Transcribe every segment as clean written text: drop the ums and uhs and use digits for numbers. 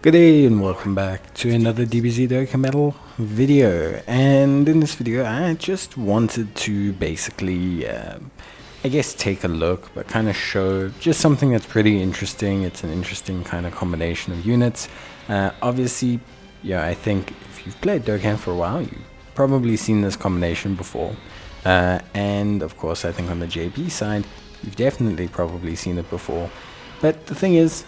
Good day and welcome back to another DBZ Dokkan Metal video. And in this video I just wanted to basically I guess take a look, but kind of show just something that's pretty interesting. It's an interesting kind of combination of units. Obviously, yeah, I think if you've played Dokkan for a while, you've probably seen this combination before. And of course I think on the JP side, you've definitely probably seen it before. But the thing is,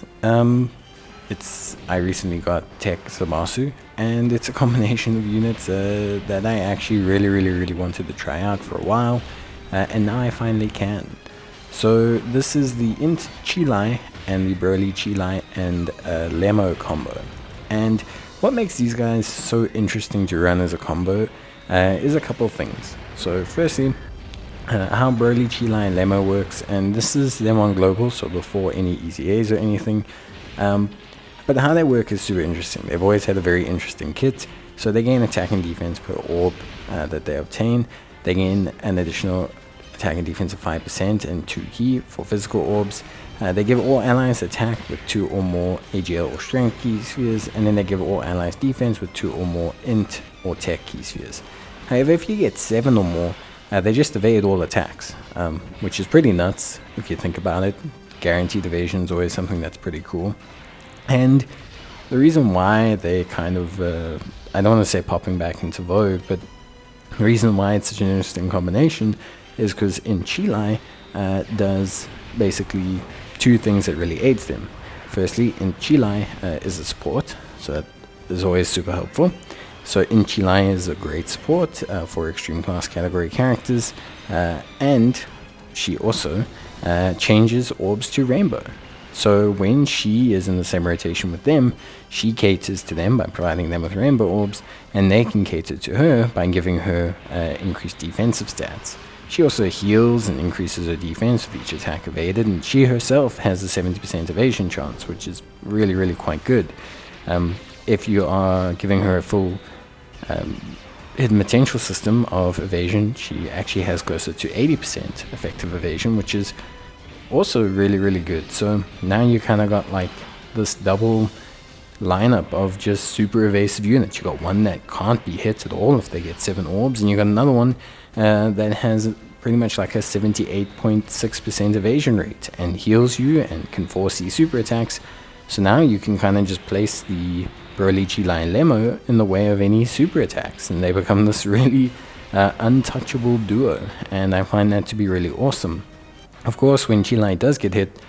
I recently got Tech Zamasu, and it's a combination of units that I actually really wanted to try out for a while, and now I finally can. So this is the INT Cheelai and the Broly Cheelai and Lemo combo. And what makes these guys so interesting to run as a combo is a couple of things. So firstly, how Broly Cheelai and Lemo works, and this is them on global, so before any EZAs or anything. But how they work is super interesting. They've always had a very interesting kit. So they gain attack and defense per orb that they obtain. They gain an additional attack and defense of 5% and 2 key for physical orbs. They give all allies attack with 2 or more AGL or strength key spheres, and then they give all allies defense with 2 or more int or tech key spheres. However, if you get 7 or more, they just evade all attacks, which is pretty nuts if you think about it. Guaranteed evasion is always something that's pretty cool. And the reason why they kind of, I don't want to say popping back into vogue, but the reason why it's such an interesting combination is because INT Cheelai does basically 2 things that really aids them. Firstly, INT Cheelai is a support, so that is always super helpful. So INT Cheelai is a great support for extreme class category characters, and she also changes orbs to rainbow. So when she is in the same rotation with them, she caters to them by providing them with rainbow orbs, and they can cater to her by giving her increased defensive stats. She also heals and increases her defense with each attack evaded, and she herself has a 70% evasion chance, which is really quite good. If you are giving her a full hidden potential system of evasion, she actually has closer to 80% effective evasion, which is also really good. So now you kind of got like this double lineup of just super evasive units. You got one that can't be hit at all if they get 7 orbs, and you got another one that has pretty much like a 78.6% evasion rate and heals you and can foresee super attacks. So now you can kind of just place the Broly, Cheelai, and Lemo in the way of any super attacks, and they become this really untouchable duo, and I find that to be really awesome. Of course, when Cheelai does get hit,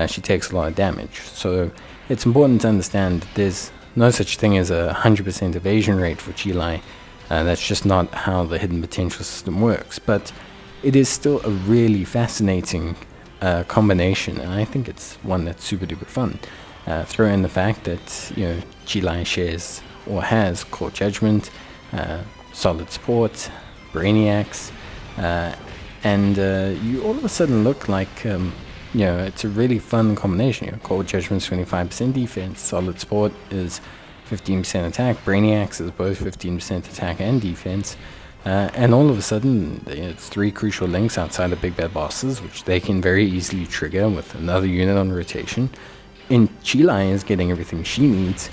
she takes a lot of damage, so it's important to understand that there's no such thing as a 100% evasion rate for Cheelai. That's just not how the hidden potential system works, but it is still a really fascinating combination, and I think it's one that's super duper fun. Throw in the fact that, you know, Cheelai shares or has Core Judgment, Solid Support, Brainiacs, and you all of a sudden look like, you know, it's a really fun combination. You know, Core Judgment's 25% defense, Solid Support is 15% attack, Brainiacs is both 15% attack and defense, and all of a sudden it's 3 crucial links outside of big bad bosses, which they can very easily trigger with another unit on rotation. INT Cheelai is getting everything she needs,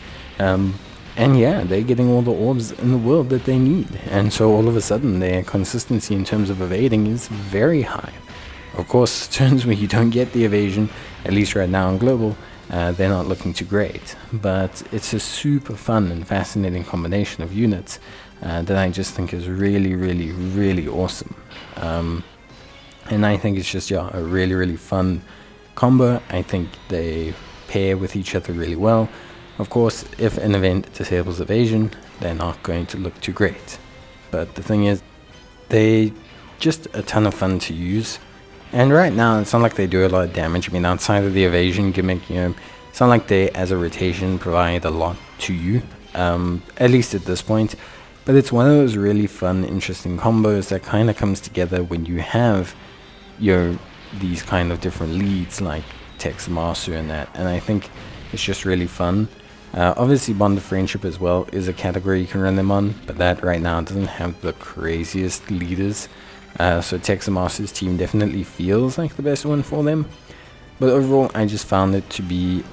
and yeah, they're getting all the orbs in the world that they need, and so all of a sudden their consistency in terms of evading is very high. Of course, turns where you don't get the evasion, at least right now on global, they're not looking too great, but it's a super fun and fascinating combination of units that I just think is really awesome. And I think it's just, yeah, a really fun combo. I think they pair with each other really well. Of course, if an event disables evasion, they're not going to look too great. But the thing is, they just a ton of fun to use. And right now, it's not like they do a lot of damage. I mean, outside of the evasion gimmick, you know, it's not like they, as a rotation, provide a lot to you. At least at this point. But it's one of those really fun, interesting combos that kind of comes together when you have these kind of different leads like Tex Master and that. And I think it's just really fun. Obviously, Bond of Friendship as well is a category you can run them on, but that right now doesn't have the craziest leaders. So Tex Master's team definitely feels like the best one for them. But overall, I just found it to be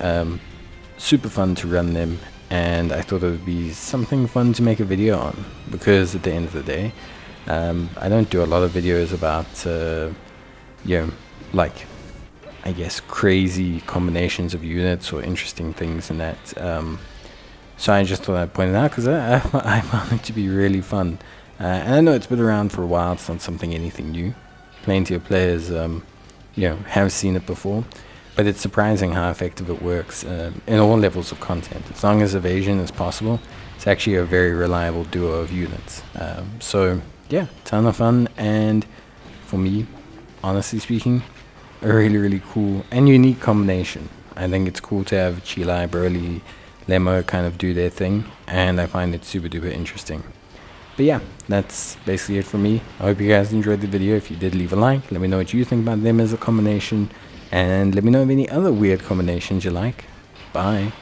super fun to run them, and I thought it would be something fun to make a video on, because at the end of the day, I don't do a lot of videos about like, I guess, crazy combinations of units or interesting things and that. So I just thought I'd point it out because I found it to be really fun. And I know it's been around for a while. It's not anything new. Plenty of players, have seen it before. But it's surprising how effective it works in all levels of content. As long as evasion is possible, it's actually a very reliable duo of units. So yeah, ton of fun. And for me, honestly speaking, a really, really cool and unique combination. I think it's cool to have Cheelai, Broly, Lemo kind of do their thing, and I find it super duper interesting. But yeah, that's basically it for me. I hope you guys enjoyed the video. If you did, leave a like. Let me know what you think about them as a combination, and let me know of any other weird combinations you like. Bye.